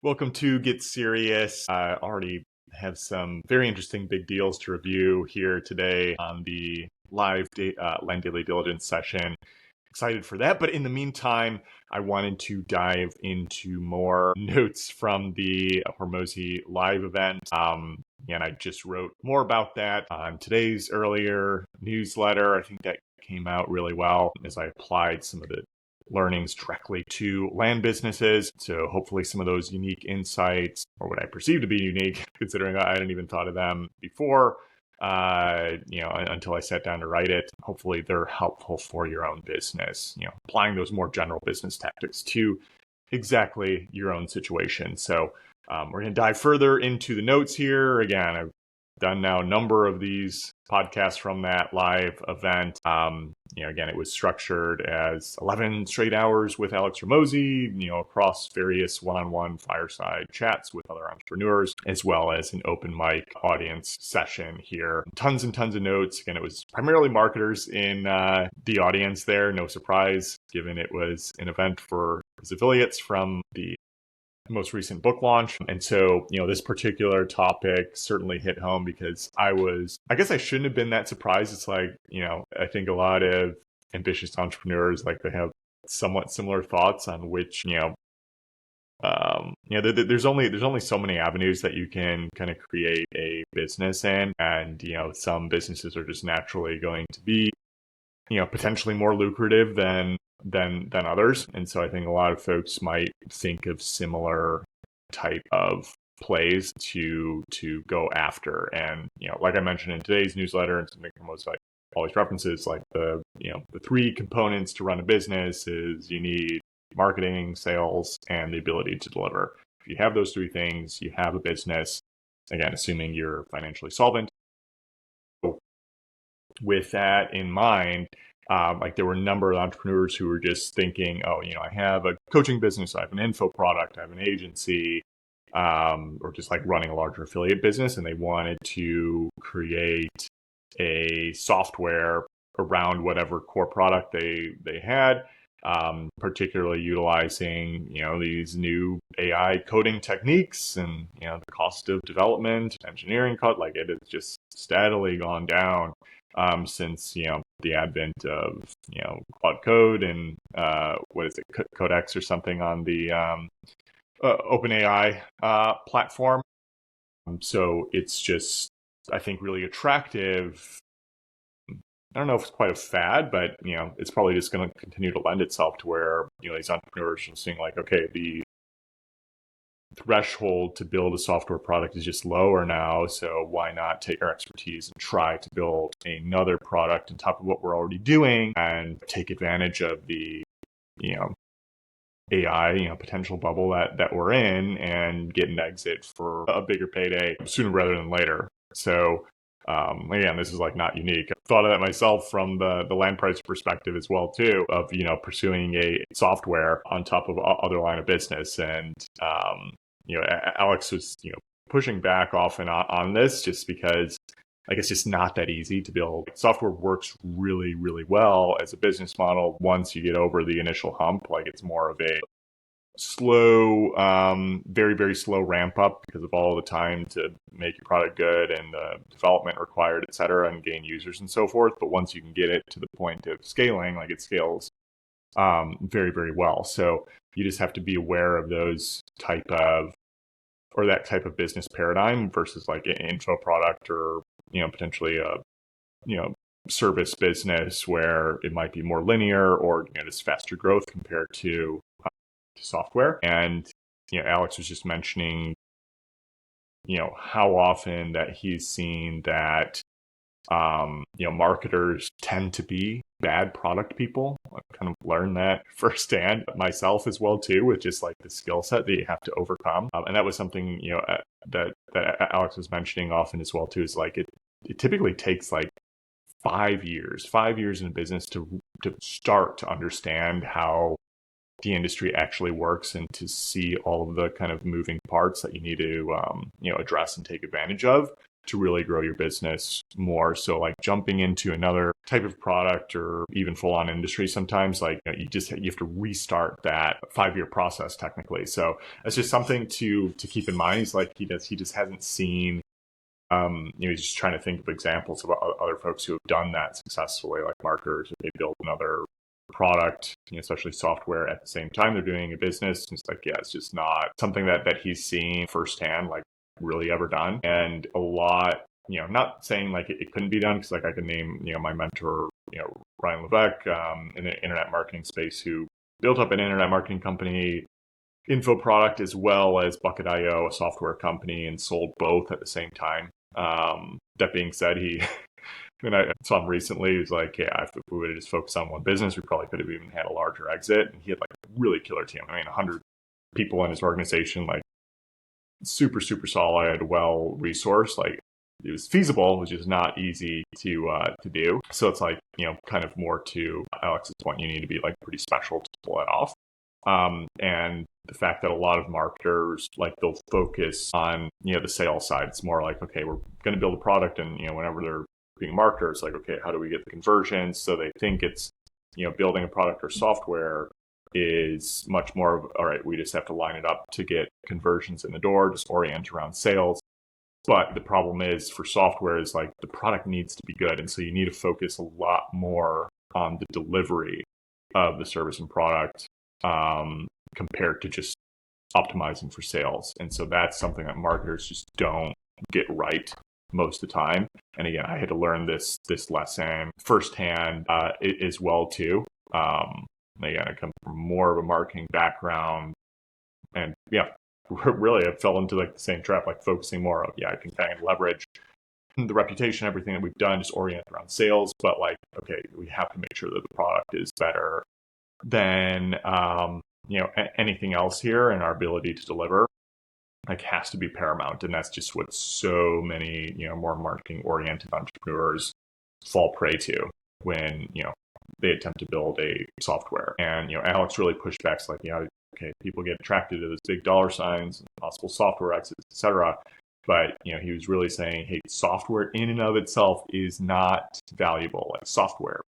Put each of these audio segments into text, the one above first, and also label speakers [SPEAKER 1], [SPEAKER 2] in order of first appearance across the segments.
[SPEAKER 1] Welcome to Get Serious. I already have some very interesting big deals to review here today on the live Land Daily Diligence session. Excited for that. But in the meantime, I wanted to dive into more notes from the Hormozi live event. And I just wrote more about that on today's earlier newsletter. I think that came out really well as I applied some of the learnings directly to land businesses. So hopefully some of those unique insights, or what I perceive to be unique, considering I hadn't even thought of them before, until I sat down to write it, hopefully they're helpful for your own business, applying those more general business tactics to exactly your own situation. So we're going to dive further into the notes here. Again, I've done now a number of these podcasts from that live event. Again, it was structured as 11 straight hours with Alex Hormozi, across various one-on-one fireside chats with other entrepreneurs, as well as an open mic audience session here. Tons and tons of notes. Again, it was primarily marketers in the audience there. No surprise, given it was an event for his affiliates from the most recent book launch. And so, this particular topic certainly hit home because I guess I shouldn't have been that surprised. It's like, I think a lot of ambitious entrepreneurs, like they have somewhat similar thoughts on which, there's only so many avenues that you can kind of create a business in. And, some businesses are just naturally going to be, potentially more lucrative than others. And so I think a lot of folks might think of similar type of plays to go after. And, like I mentioned in today's newsletter, and something Hormozi always references, like the three components to run a business is you need marketing, sales, and the ability to deliver. If you have those three things, you have a business, again, assuming you're financially solvent. With that in mind, there were a number of entrepreneurs who were just thinking, I have a coaching business, I have an info product, I have an agency, or just like running a larger affiliate business, and they wanted to create a software around whatever core product they had, particularly utilizing, these new AI coding techniques, and, the cost of development, engineering cost, like it has just steadily gone down since, the advent of, Quad Code and, Codex or something on the OpenAI platform. So it's just, I think, really attractive. I don't know if it's quite a fad, but, it's probably just going to continue to lend itself to where, these entrepreneurs are seeing like, okay, the threshold to build a software product is just lower now. So why not take our expertise and try to build another product on top of what we're already doing and take advantage of the, AI, potential bubble that we're in, and get an exit for a bigger payday sooner rather than later. So again, this is like not unique. I've thought of that myself from the land price perspective as well too, of, pursuing a software on top of other line of business. And, Alex was, pushing back often on this just because it's just not that easy to build. Software works really, really well as a business model once you get over the initial hump. Like it's more of a slow, very, very slow ramp up because of all the time to make your product good and the development required, et cetera, and gain users and so forth. But once you can get it to the point of scaling, like it scales very, very well. So you just have to be aware of those that type of business paradigm versus like an info product or, potentially a, service business where it might be more linear or, just faster growth compared to software. And, Alex was just mentioning, how often that he's seen that, marketers tend to be bad product people. I've kind of learned that firsthand myself as well too, with just like the skill set that you have to overcome. And that was something, that Alex was mentioning often as well too, is like it typically takes like 5 years in a business to start to understand how the industry actually works and to see all of the kind of moving parts that you need to, address and take advantage of. to really grow your business more. So like jumping into another type of product or even full on industry, sometimes like you have to restart that 5-year process technically. So it's just something to keep in mind. He's like, he just hasn't seen, he's just trying to think of examples of other folks who have done that successfully, like marketers. If they build another product, especially software, at the same time they're doing a business, it's like, yeah, it's just not something that he's seen firsthand, like really ever done. And a lot, not saying like it couldn't be done, because like I can name, my mentor, Ryan Levesque, in the internet marketing space, who built up an internet marketing company, info product, as well as Bucket.io, a software company, and sold both at the same time. That being said, when I saw him recently, he was like, yeah, if we would have just focused on one business, we probably could have even had a larger exit. And he had like a really killer team. 100 people in his organization, like super, super solid, well-resourced. Like it was feasible, it was just not easy to do. So it's like, kind of more to Alex's point, you need to be like pretty special to pull it off. And the fact that a lot of marketers, like they'll focus on, the sales side. It's more like, okay, we're going to build a product, and, whenever they're being marketers, like, okay, how do we get the conversions? So they think it's, building a product or software is much more of, all right, we just have to line it up to get conversions in the door, just orient around sales. But the problem is for software is like the product needs to be good. And so you need to focus a lot more on the delivery of the service and product, compared to just optimizing for sales. And so that's something that marketers just don't get right most of the time. And again, I had to learn this lesson firsthand as well too. Again, I come from more of a marketing background, and yeah, really I fell into like the same trap, like focusing more of, I can kind of leverage the reputation, everything that we've done, just orient around sales. But like, okay, we have to make sure that the product is better than anything else here, and our ability to deliver like has to be paramount. And that's just what so many more marketing oriented entrepreneurs fall prey to when they attempt to build a software. And Alex really pushed back, like, okay, people get attracted to those big dollar signs and possible software exits, etc. But he was really saying, hey, software in and of itself is not valuable. Like software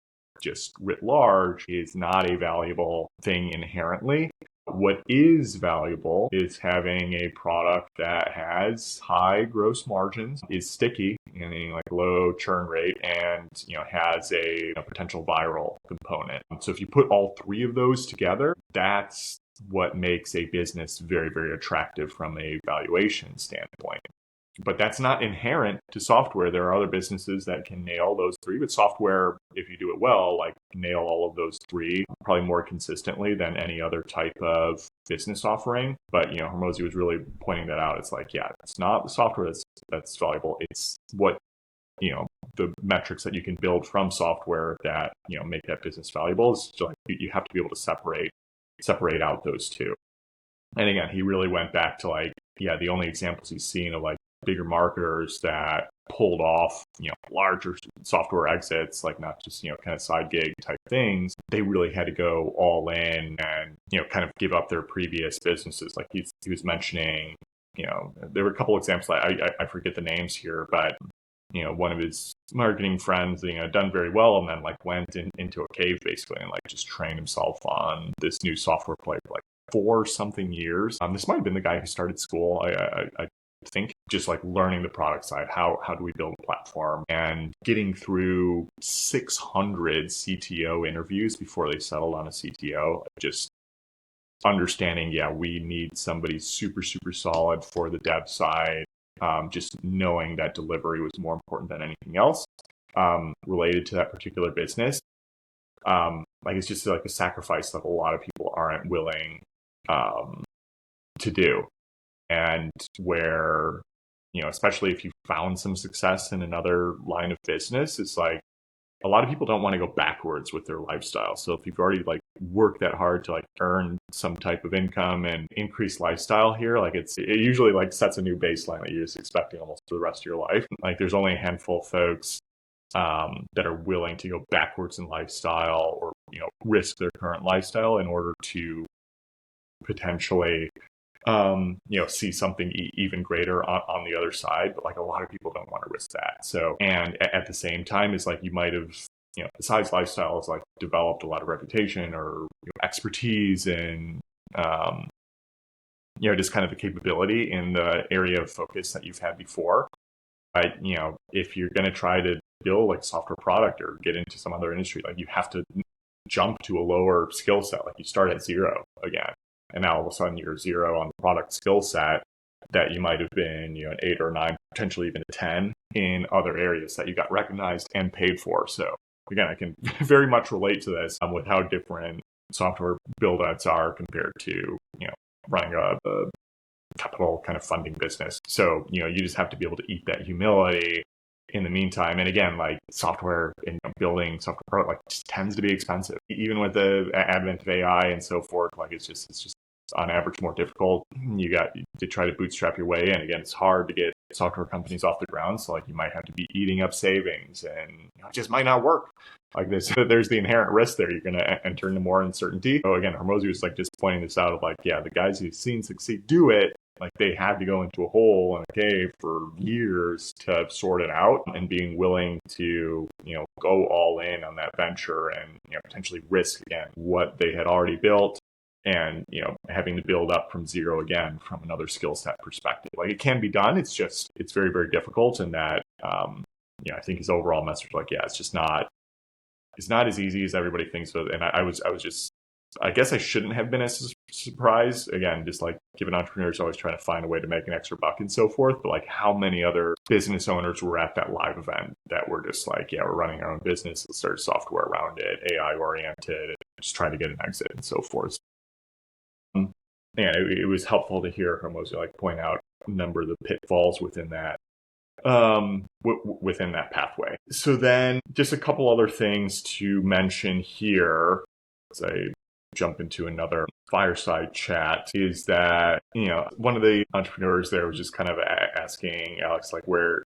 [SPEAKER 1] just writ large is not a valuable thing inherently. What is valuable is having a product that has high gross margins, is sticky, meaning like low churn rate, and has a potential viral component. So if you put all three of those together, that's what makes a business very, very attractive from a valuation standpoint. But that's not inherent to software. There are other businesses that can nail those three, but software, if you do it well, like nail all of those three probably more consistently than any other type of business offering. But Hormozi was really pointing that out. It's like, yeah, it's not the software that's valuable. It's what the metrics that you can build from software that make that business valuable. Is like you have to be able to separate out those two. And again, he really went back to like, yeah, the only examples he's seen of like bigger marketers that pulled off, larger software exits, like not just, kind of side gig type things. They really had to go all in and, kind of give up their previous businesses. Like he was mentioning, there were a couple examples. I forget the names here, but, one of his marketing friends, done very well, and then like went into a cave basically and like just trained himself on this new software play for like 4 something years. This might have been the guy who started school. I think just like learning the product side, how do we build a platform, and getting through 600 CTO interviews before they settled on a CTO. Just understanding, we need somebody super, super solid for the dev side. Just knowing that delivery was more important than anything else related to that particular business. Like it's just like a sacrifice that a lot of people aren't willing to do. And where, especially if you found some success in another line of business, it's like a lot of people don't want to go backwards with their lifestyle. So if you've already like worked that hard to like earn some type of income and increase lifestyle here, like it usually like sets a new baseline that you're just expecting almost for the rest of your life. Like there's only a handful of folks that are willing to go backwards in lifestyle or risk their current lifestyle in order to potentially see something even greater on the other side. But like a lot of people don't want to risk that. So, and at the same time, it's like you might have, besides lifestyle, is like developed a lot of reputation or expertise and, just kind of the capability in the area of focus that you've had before. But, if you're going to try to build like a software product or get into some other industry, like you have to jump to a lower skill set. Like you start at zero again. And now all of a sudden you're zero on the product skill set that you might have been, an 8 or 9, potentially even a 10 in other areas that you got recognized and paid for. So again, I can very much relate to this with how different software build outs are compared to, running a capital kind of funding business. So, you just have to be able to eat that humility in the meantime. And again, like software and building software product like just tends to be expensive, even with the advent of AI and so forth. Like it's just on average more difficult. You got to try to bootstrap your way in. Again, it's hard to get software companies off the ground. So like you might have to be eating up savings and it just might not work. Like this, there's the inherent risk there. You're going to enter into more uncertainty. So again, Hormozi was like just pointing this out of like, yeah, the guys you've seen succeed do it. Like they had to go into a hole in a cave for years to sort it out, and being willing to, go all in on that venture and, potentially risk again what they had already built and, having to build up from zero again from another skill set perspective. Like it can be done. It's very, very difficult. And that, I think his overall message, like, yeah, it's not as easy as everybody thinks. And I guess I shouldn't have been as surprised. Again, just like given entrepreneurs always trying to find a way to make an extra buck and so forth. But like how many other business owners were at that live event that were just like, yeah, we're running our own business. Let's start software around it, AI oriented, just trying to get an exit and so forth. And it was helpful to hear Hormozi like point out a number of the pitfalls within that. Within that pathway. So then just a couple other things to mention here as I jump into another fireside chat is that, one of the entrepreneurs there was just kind of asking Alex, like where,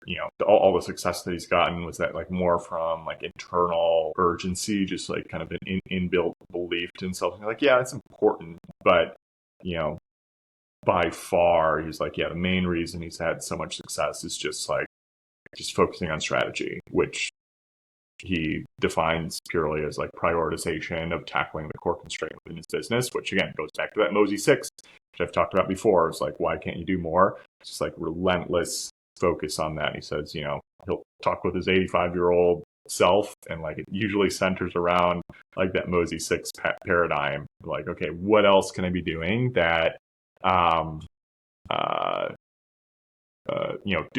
[SPEAKER 1] all the success that he's gotten, was that like more from like internal urgency, just like kind of an inbuilt belief in himself. Like, yeah, it's important, but, by far, he's like, yeah, the main reason he's had so much success is just focusing on strategy, which he defines purely as like prioritization of tackling the core constraint within his business, which again goes back to that Mosey 6, which I've talked about before. It's like, why can't you do more? It's just like relentless focus on that. And he says, he'll talk with his 85-year-old self, and like it usually centers around like that Mosey 6 paradigm. Like, okay, what else can I be doing that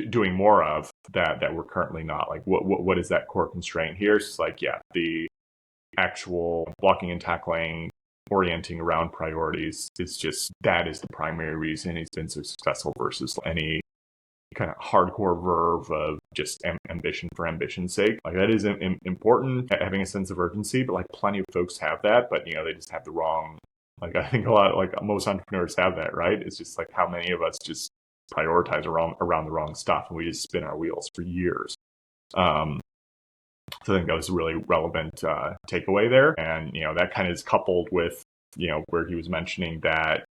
[SPEAKER 1] doing more of that we're currently not? Like what is that core constraint here? It's like, yeah, the actual blocking and tackling, orienting around priorities is just, that is the primary reason he's been so successful versus any kind of hardcore verve of just ambition for ambition's sake. Like that is important, having a sense of urgency, but like plenty of folks have that, but they just have the wrong, like I think a lot, like most entrepreneurs have that, right? It's just like how many of us just prioritize around the wrong stuff, and we just spin our wheels for years. So I think that was a really relevant takeaway there. And, that kind of is coupled with, where he was mentioning that,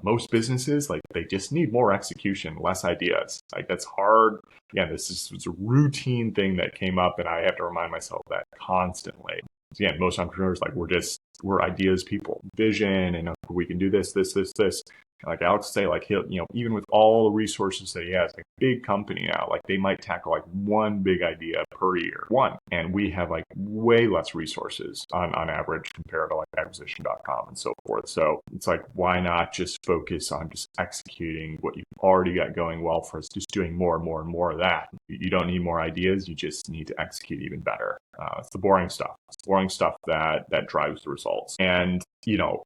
[SPEAKER 1] most businesses, like they just need more execution, less ideas. Like that's hard. Again, this was a routine thing that came up, and I have to remind myself that constantly. Again, most entrepreneurs, like we're ideas people, vision, and we can do this. Like Alex say, like he'll, even with all the resources that he has, like big company now, like they might tackle like one big idea per year, and we have like way less resources on average compared to like acquisition.com and so forth. So it's like, why not just focus on just executing what you've already got going well for us, just doing more and more and more of that. You don't need more ideas, you just need to execute even better. It's the boring stuff. It's the boring stuff that drives the results. And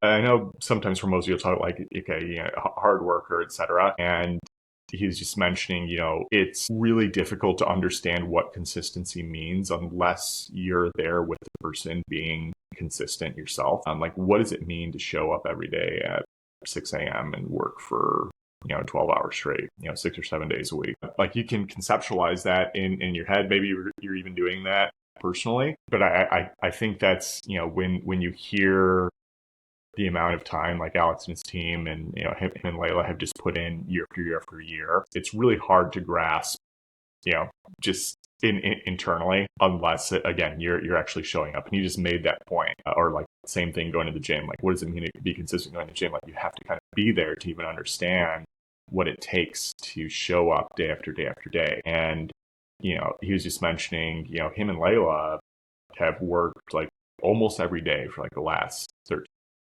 [SPEAKER 1] I know sometimes Hormozi will talk like, okay, hard worker, etc. And he's just mentioning, it's really difficult to understand what consistency means unless you're there with the person being consistent yourself. Like, what does it mean to show up every day at 6 a.m. and work for 12 hours straight, 6 or 7 days a week? Like you can conceptualize that in your head. Maybe you're even doing that personally, but I think that's, when you hear the amount of time like Alex and his team and him and Layla have just put in year after year after year, it's really hard to grasp, just internally, unless again you're actually showing up. And you just made that point, or like same thing going to the gym. Like, what does it mean to be consistent going to the gym? Like, you have to kind of be there to even understand what it takes to show up day after day after day. And he was just mentioning, him and Layla have worked like almost every day for like the last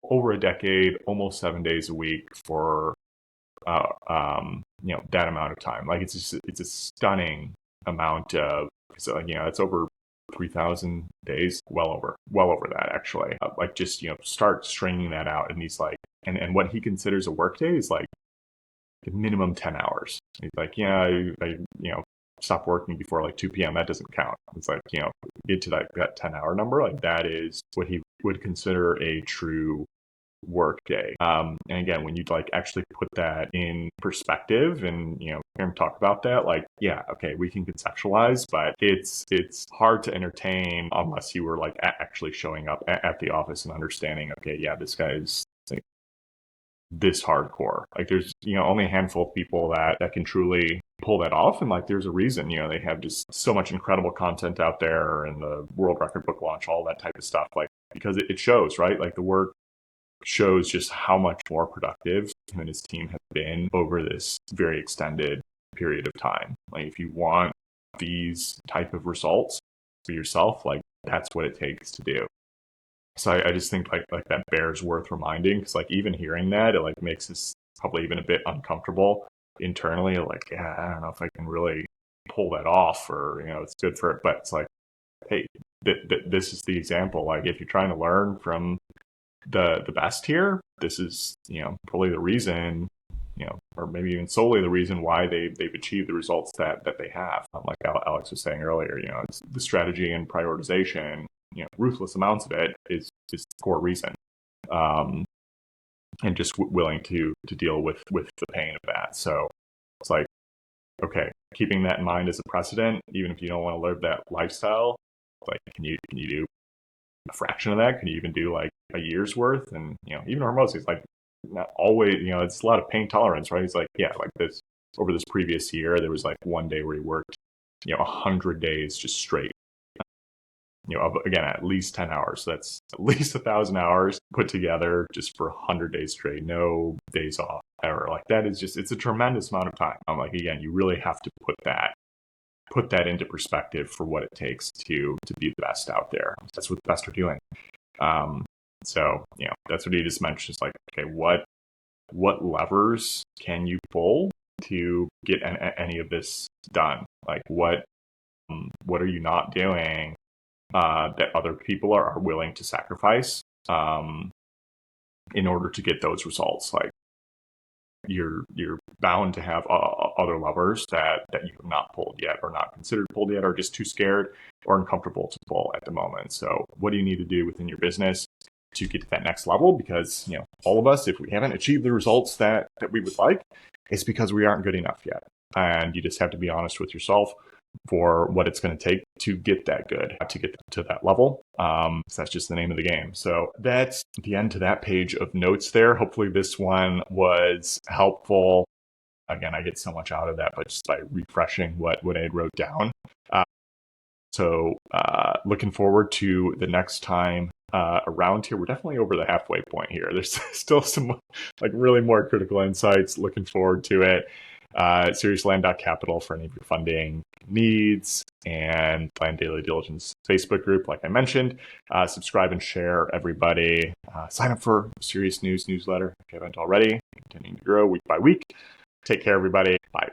[SPEAKER 1] over a decade, almost 7 days a week for that amount of time. Like, it's a stunning amount of, so it's over 3,000 days, well over that actually. Like, just start stringing that out, and he's like, and what he considers a work day is like minimum 10 hours. He's like, I stop working before like 2 p.m. That doesn't count. It's like, get to that 10-hour number. Like, that is what he would consider a true work day. And again, when you like actually put that in perspective and hear him talk about that, like, yeah, okay, we can conceptualize, but it's hard to entertain unless you were like actually showing up at the office and understanding, okay, yeah, this guy's like this hardcore. Like, there's only a handful of people that can truly pull that off, and like there's a reason. They have just so much incredible content out there, and the world record book launch, all that type of stuff, like, because it shows, right? Like, the work shows just how much more productive him and his team have been over this very extended period of time. Like, if you want these type of results for yourself, like, that's what it takes to do. So I just think like that bears worth reminding, because like even hearing that, it like makes us probably even a bit uncomfortable internally. Like, yeah, I don't know if I can really pull that off, or it's good for it, but it's like, hey, this is the example. Like, if you're trying to learn from the best here, this is probably the reason, or maybe even solely the reason why they've achieved the results that they have. Like Alex was saying earlier, it's the strategy and prioritization, ruthless amounts of it is the core reason, and just willing to deal with the pain of that. So it's like, okay, keeping that in mind as a precedent, even if you don't want to live that lifestyle, like, can you do a fraction of that? Can you even do like a year's worth? And even Hormozi is like, not always, it's a lot of pain tolerance, right? He's like, yeah, like this over this previous year, there was like one day where he worked 100 days just straight, again, at least 10 hours. So that's at least 1,000 hours put together just for 100 days straight, no days off ever. Like, that is just, it's a tremendous amount of time. I'm like, again, you really have to put that into perspective for what it takes to be the best out there. That's what the best are doing. So that's what he just mentioned. It's like, okay, what levers can you pull to get any of this done? Like, what are you not doing that other people are willing to sacrifice in order to get those results? Like, you're bound to have other levers that you have not pulled yet, or not considered pulled yet, or just too scared or uncomfortable to pull at the moment. So what do you need to do within your business to get to that next level? Because all of us, if we haven't achieved the results that we would like, it's because we aren't good enough yet. And you just have to be honest with yourself for what it's going to take to get that good, to get to that level. So that's just the name of the game. So that's the end to that page of notes there. Hopefully this one was helpful. Again, I get so much out of that, but just by refreshing what I had wrote down. So looking forward to the next time around here. We're definitely over the halfway point here. There's still some like really more critical insights. Looking forward to it. SeriousLand.capital for any of your funding needs, and Land Daily Diligence Facebook group, like I mentioned. Subscribe and share, everybody. Sign up for Serious News newsletter if you haven't already. Continuing to grow week by week. Take care, everybody. Bye.